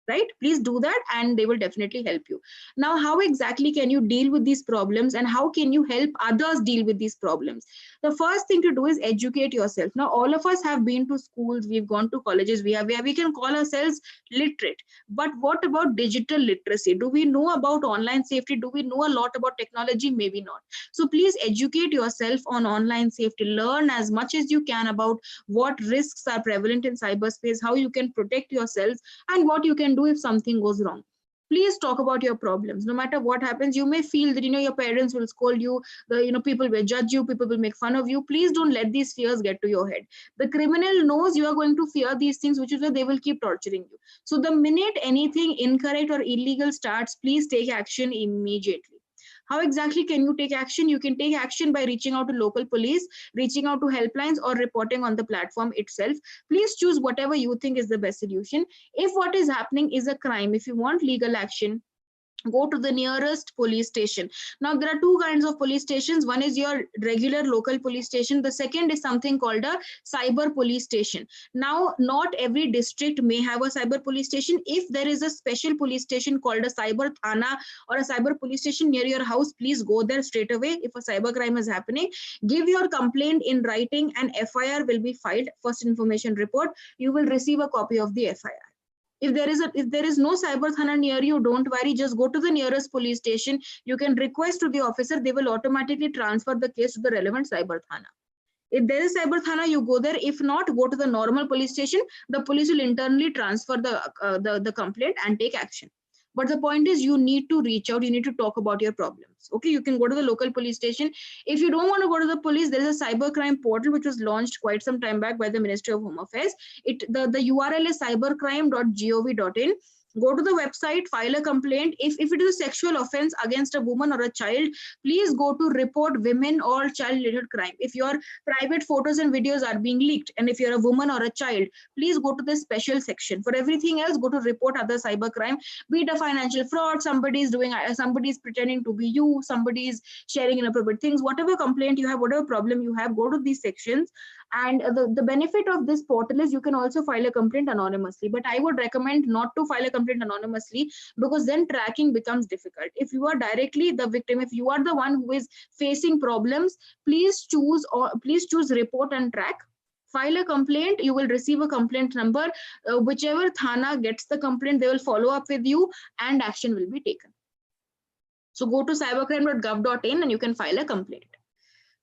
right? Please do that and they will definitely help you. Now, how exactly can you deal with these problems and how can you help others deal with these problems? The first thing to do is educate yourself. Now, all of us have been to schools, we've gone to colleges, we can call ourselves literate. But what about digital literacy? Do we know about online safety? Do we know a lot about technology? Maybe not. So please educate yourself on online safety. Learn as much as you can about what risks are prevalent in cyberspace, how you can protect yourselves, and what you can do if something goes wrong. Please talk about your problems. No matter what happens, you may feel that your parents will scold you, people will judge you, people will make fun of you. Please don't let these fears get to your head. The criminal knows you are going to fear these things, which is why they will keep torturing you. So the minute anything incorrect or illegal starts, please take action immediately. How exactly can you take action? You can take action by reaching out to local police, reaching out to helplines, or reporting on the platform itself. Please choose whatever you think is the best solution. If what is happening is a crime, if you want legal action, go to the nearest police station. Now, there are two kinds of police stations. One is your regular local police station. The second is something called a cyber police station. Now, not every district may have a cyber police station. If there is a special police station called a cyber thana or a cyber police station near your house, please go there straight away. If a cyber crime is happening, give your complaint in writing and FIR will be filed, first information report. You will receive a copy of the FIR. If there is no cyber thana near you, don't worry, just go to the nearest police station. You can request to the officer, they will automatically transfer the case to the relevant cyber thana. If there is cyber thana, you go there. If not, go to the normal police station. The police will internally transfer the complaint and take action. But the point is, you need to reach out, you need to talk about your problems. Okay, you can go to the local police station. If you don't want to go to the police, there is a cybercrime portal which was launched quite some time back by the Ministry of Home Affairs. The URL is cybercrime.gov.in. Go to the website, file a complaint. If it is a sexual offense against a woman or a child, please go to report women or child-related crime. If your private photos and videos are being leaked, and if you're a woman or a child, please go to the special section. For everything else, go to report other cybercrime. Be it a financial fraud, somebody is pretending to be you, somebody is sharing inappropriate things. Whatever complaint you have, whatever problem you have, go to these sections. And the benefit of this portal is you can also file a complaint anonymously. But I would recommend not to file a complaint anonymously, because then tracking becomes difficult. If you are directly the victim, if you are the one who is facing problems, please choose report and track. File a complaint, you will receive a complaint number. Whichever thana gets the complaint, they will follow up with you and action will be taken. So go to cybercrime.gov.in and you can file a complaint.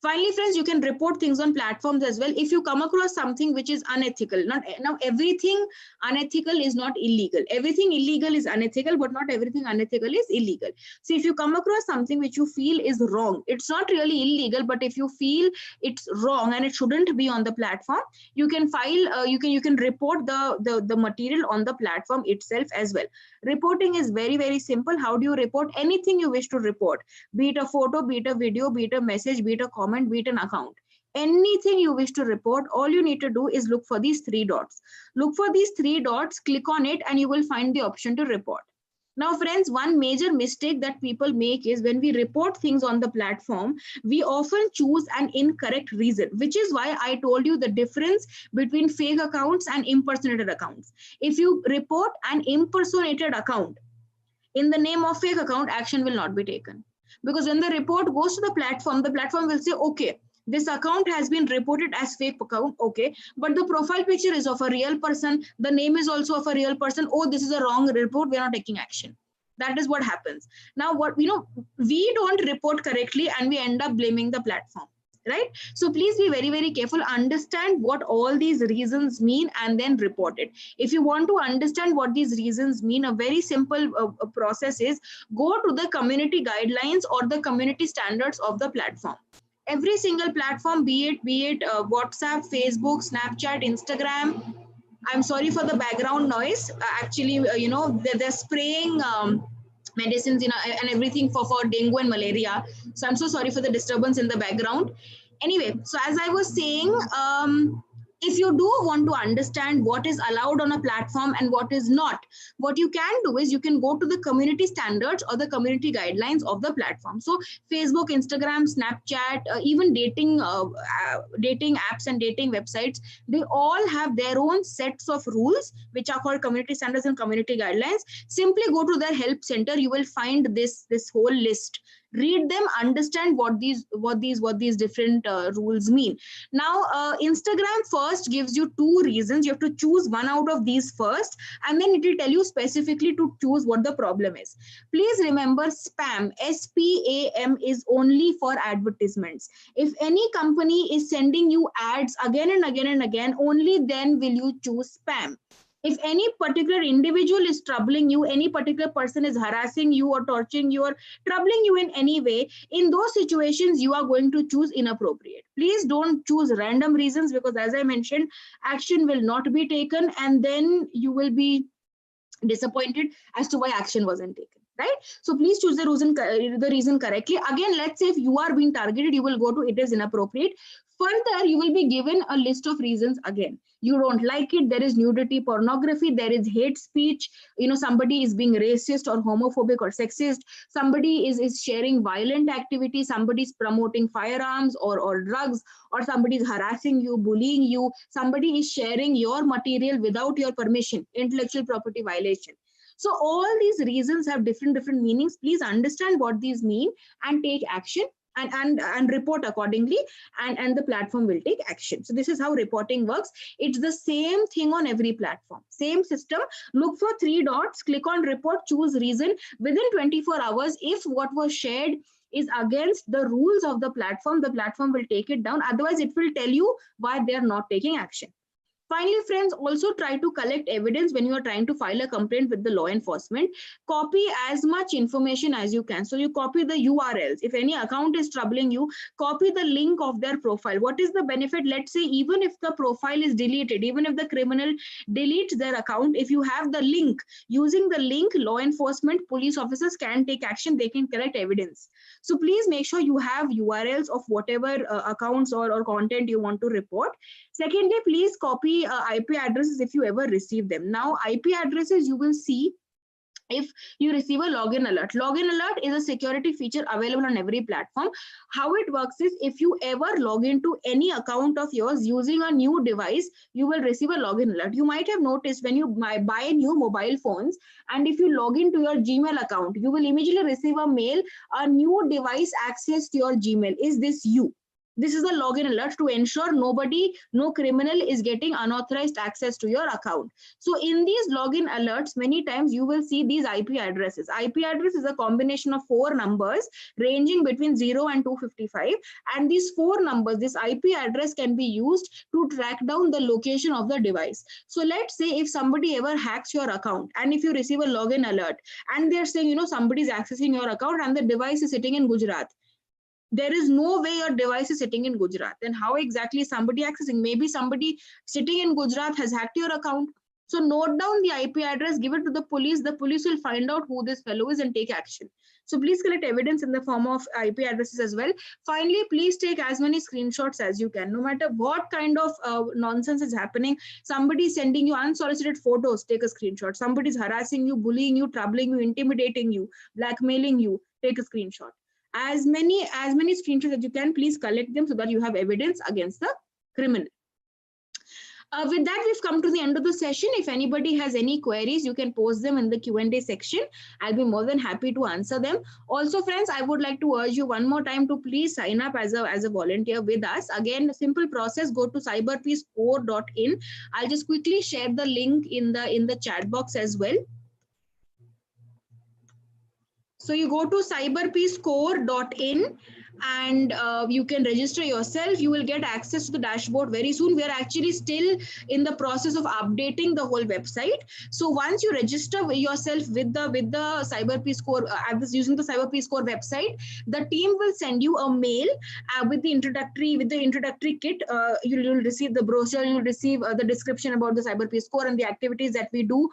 Finally, friends, you can report things on platforms as well. If you come across something which is unethical, now everything unethical is not illegal. Everything illegal is unethical, but not everything unethical is illegal. So if you come across something which you feel is wrong, it's not really illegal, but if you feel it's wrong and it shouldn't be on the platform, you can file, you can report the material on the platform itself as well. Reporting is very, very simple. How do you report anything you wish to report? Be it a photo, be it a video, be it a message, be it a comment, be it an account. Anything you wish to report, all you need to do is look for these three dots. Look for these three dots, click on it, and you will find the option to report. Now, friends, one major mistake that people make is when we report things on the platform, we often choose an incorrect reason, which is why I told you the difference between fake accounts and impersonated accounts. If you report an impersonated account in the name of fake account, action will not be taken. Because when the report goes to the platform will say, okay, this account has been reported as fake account, okay, but the profile picture is of a real person, the name is also of a real person. Oh, this is a wrong report, we are not taking action. That is what happens. Now, we don't report correctly and we end up blaming the platform, right? So please be very, very careful, understand what all these reasons mean and then report it. If you want to understand what these reasons mean, a very simple process is go to the community guidelines or the community standards of the platform. Every single platform, be it WhatsApp, Facebook, Snapchat, Instagram. I'm sorry for the background noise. Actually, they're spraying medicines and everything for dengue and malaria. So I'm so sorry for the disturbance in the background. Anyway, so as I was saying, if you do want to understand what is allowed on a platform and what is not, what you can do is you can go to the community standards or the community guidelines of the platform. So Facebook, Instagram, Snapchat, even dating apps and dating websites, they all have their own sets of rules, which are called community standards and community guidelines. Simply go to their help center. You will find this whole list. Read them, understand what these different rules mean. Now, Instagram first gives you two reasons. You have to choose one out of these first, and then it will tell you specifically to choose what the problem is. Please remember, spam, SPAM, is only for advertisements. If any company is sending you ads again and again and again, only then will you choose spam. If any particular individual is troubling you, any particular person is harassing you or torturing you or troubling you in any way, in those situations, you are going to choose inappropriate. Please don't choose random reasons, because as I mentioned, action will not be taken and then you will be disappointed as to why action wasn't taken. Right? So please choose the reason correctly. Again, let's say if you are being targeted, you will go to it is inappropriate. Further, you will be given a list of reasons again. You don't like it, there is nudity, pornography, there is hate speech, somebody is being racist or homophobic or sexist, somebody is sharing violent activity, somebody is promoting firearms or drugs, or somebody is harassing you, bullying you, somebody is sharing your material without your permission, intellectual property violation. So all these reasons have different meanings. Please understand what these mean and take action and report accordingly, and the platform will take action. So this is how reporting works. It's the same thing on every platform, same system. Look for three dots, click on report, choose reason. Within 24 hours, if what was shared is against the rules of the platform will take it down. Otherwise, it will tell you why they are not taking action. Finally, friends, also try to collect evidence when you are trying to file a complaint with the law enforcement. Copy as much information as you can. So you copy the URLs. If any account is troubling you, copy the link of their profile. What is the benefit? Let's say even if the profile is deleted, even if the criminal deletes their account, if you have the link, using the link, law enforcement, police officers can take action. They can collect evidence. So please make sure you have URLs of whatever accounts or content you want to report. Secondly, please copy IP addresses if you ever receive them. Now, IP addresses you will see if you receive a login alert. Login alert is a security feature available on every platform. How it works is, if you ever log into any account of yours using a new device, you will receive a login alert. You might have noticed when you buy new mobile phones, and if you log into your Gmail account, you will immediately receive a mail, a new device access to your Gmail. Is this you? This is a login alert to ensure no criminal is getting unauthorized access to your account. So in these login alerts, many times you will see these IP addresses. IP address is a combination of 4 numbers ranging between 0 and 255. And these 4 numbers, this IP address can be used to track down the location of the device. So let's say if somebody ever hacks your account and if you receive a login alert and they're saying, somebody is accessing your account and the device is sitting in Gujarat. There is no way your device is sitting in Gujarat. Then how exactly is somebody accessing? Maybe somebody sitting in Gujarat has hacked your account. So note down the IP address, give it to the police. The police will find out who this fellow is and take action. So please collect evidence in the form of IP addresses as well. Finally, please take as many screenshots as you can. No matter what kind of nonsense is happening, somebody is sending you unsolicited photos, take a screenshot. Somebody is harassing you, bullying you, troubling you, intimidating you, blackmailing you, take a screenshot. As many screenshots as you can, please collect them so that you have evidence against the criminal. With that, we've come to the end of the session. If anybody has any queries, you can post them in the Q&A section. I'll be more than happy to answer them. Also, friends, I would like to urge you one more time to please sign up as a volunteer with us. Again, simple process, go to cyberpeacecore.in. I'll just quickly share the link in the chat box as well. So you go to cyberpeacecore.in and you can register yourself. You will get access to the dashboard very soon. We are actually still in the process of updating the whole website. So once you register yourself with the CyberPeace Core, using the CyberPeace Core website, the team will send you a mail with the introductory kit. You'll receive the brochure, you'll receive the description about the CyberPeace Core and the activities that we do.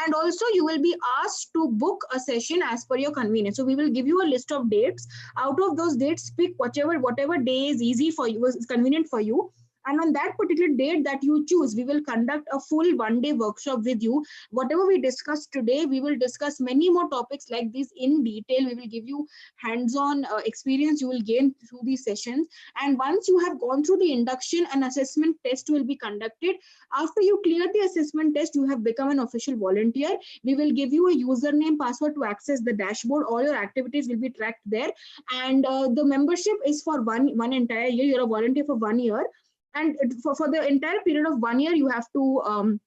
And also you will be asked to book a session as per your convenience. So we will give you a list of dates. Out of those dates, pick whatever day is easy for you, is convenient for you. And on that particular date that you choose, we will conduct a full one-day workshop with you. Whatever we discussed today, we will discuss many more topics like this in detail. We will give you hands-on experience you will gain through these sessions. And once you have gone through the induction, an assessment test will be conducted. After you clear the assessment test, you have become an official volunteer. We will give you a username, password to access the dashboard. All your activities will be tracked there. And the membership is for one entire year. You're a volunteer for 1 year. And for the entire period of 1 year, you have to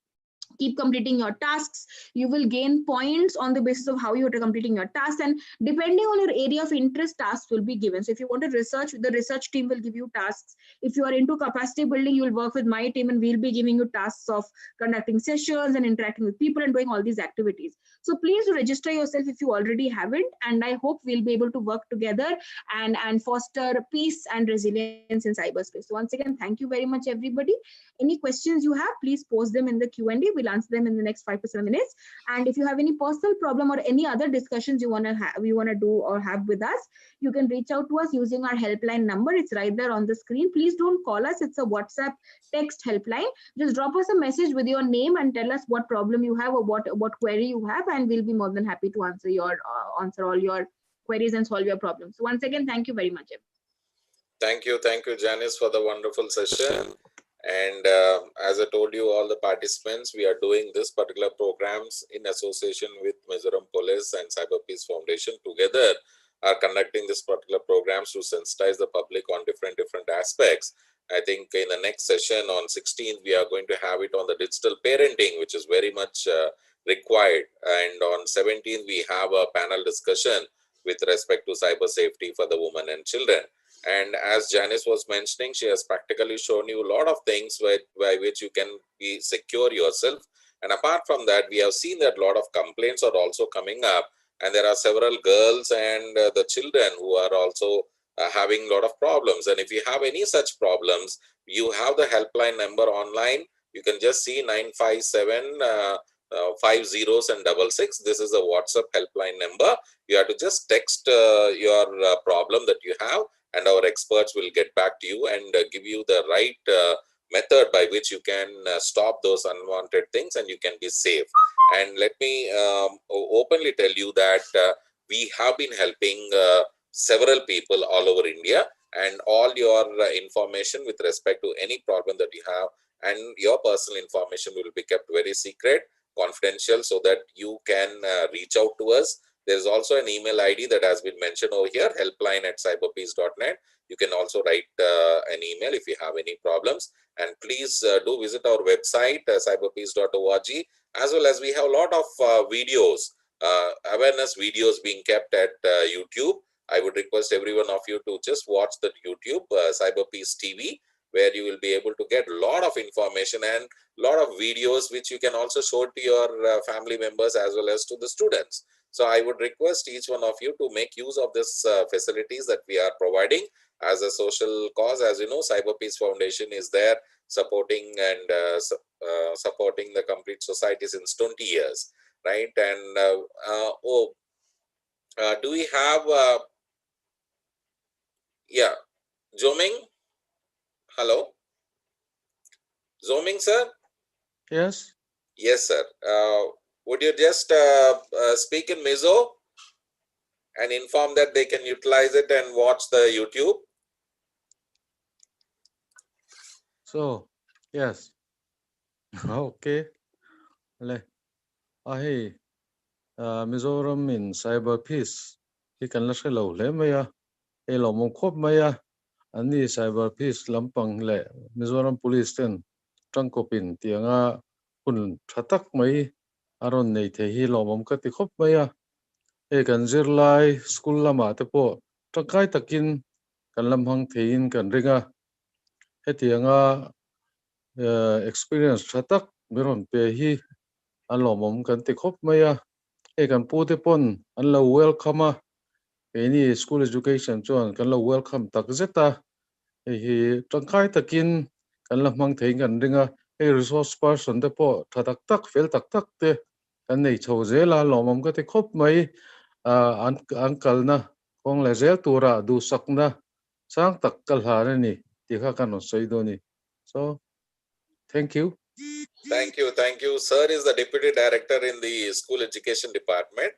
keep completing your tasks. You will gain points on the basis of how you are completing your tasks, and depending on your area of interest, tasks will be given. So if you want to research, the research team will give you tasks. If you are into capacity building, you will work with my team and we'll be giving you tasks of conducting sessions and interacting with people and doing all these activities. So please register yourself if you already haven't, and I hope we'll be able to work together and foster peace and resilience in cyberspace. So once again, thank you very much, everybody. Any questions you have, please post them in the Q&A. We'll answer them in the next 5 to 7 minutes. And if you have any personal problem or any other discussions you want to do or have with us, you can reach out to us using our helpline number. It's right there on the screen. Please don't call us. It's a WhatsApp text helpline. Just drop us a message with your name and tell us what problem you have or what query you have, and we'll be more than happy to answer all your queries and solve your problems. So once again, thank you very much. Thank you, Janice, for the wonderful session. And as I told you, all the participants, we are doing this particular programs in association with Mizoram Police and CyberPeace Foundation. Together are conducting this particular programs to sensitize the public on different aspects. I think in the next session on 16th, we are going to have it on the digital parenting, which is very much required. And on 17th, we have a panel discussion with respect to cyber safety for the women and children. And as Janice was mentioning, she has practically shown you a lot of things by which you can be secure yourself. And apart from that, we have seen that a lot of complaints are also coming up. And there are several girls and the children who are also having a lot of problems. And if you have any such problems, you have the helpline number online. You can just see 957 5 zeros and 66. This is a WhatsApp helpline number. You have to just text your problem that you have, and our experts will get back to you and give you the right method by which you can stop those unwanted things and you can be safe. And let me openly tell you that we have been helping several people all over India, and all your information with respect to any problem that you have and your personal information will be kept very secret, confidential, so that you can reach out to us There's also an email ID that has been mentioned over here, helpline@cyberpeace.net. You can also write an email if you have any problems. And please do visit our website, cyberpeace.org, as well as we have a lot of videos, awareness videos being kept at YouTube. I would request every one of you to just watch the YouTube, CyberPeace TV, where you will be able to get a lot of information and a lot of videos which you can also show to your family members as well as to the students. So I would request each one of you to make use of this facilities that we are providing as a social cause. As you know, CyberPeace Foundation is there supporting and supporting the complete society since 20 years, right? And do we have, yeah, Zoming? Hello? Zoming, sir? Yes. Yes, sir. Would you just speak in Mizo and inform that they can utilize it and watch the YouTube? So, yes. Okay. Le. Ahi. Mizoram in CyberPeace. He can let hello. Le maya. Elo mongkop maya. Ani CyberPeace lampang le. Mizoram Police and 𝗟𝗏𝗞𝗘 tianga kun thatak mai aron nei the hi lomom ka ti khop maya. E kan zirlai school lama te po. Takai takin kan lamhang thein kan ringa. He tianga experience thatak meron pe hi an lomom kan ti khop maya e kan pu te pon an lo welcome any school education chuan kan lo welcome tak zeta e hi tangkai takin kan lamhang thein kan ringa e resource person te po thatak tak fel tak tak te kan nei chho zela lomom ka ti khop mai an kalna kong le zel tura du sakna sang tak kal ha ni ti kha kan sei do ni so thank you. Thank you. Thank you. Sir is the Deputy Director in the School Education Department.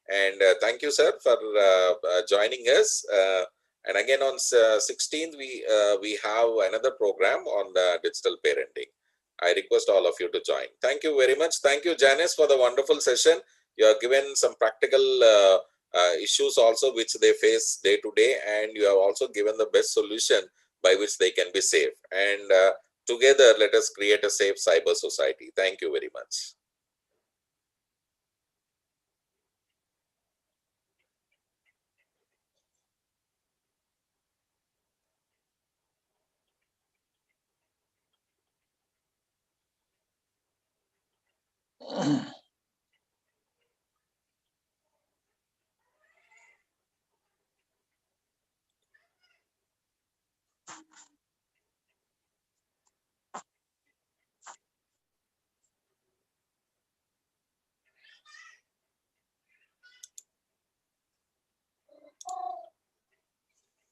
And thank you, sir, for joining us. And again, on 16th, we have another program on digital parenting. I request all of you to join. Thank you very much. Thank you, Janice, for the wonderful session. You have given some practical issues also which they face day to day, and you have also given the best solution by which they can be safe. And together, let us create a safe cyber society. Thank you very much.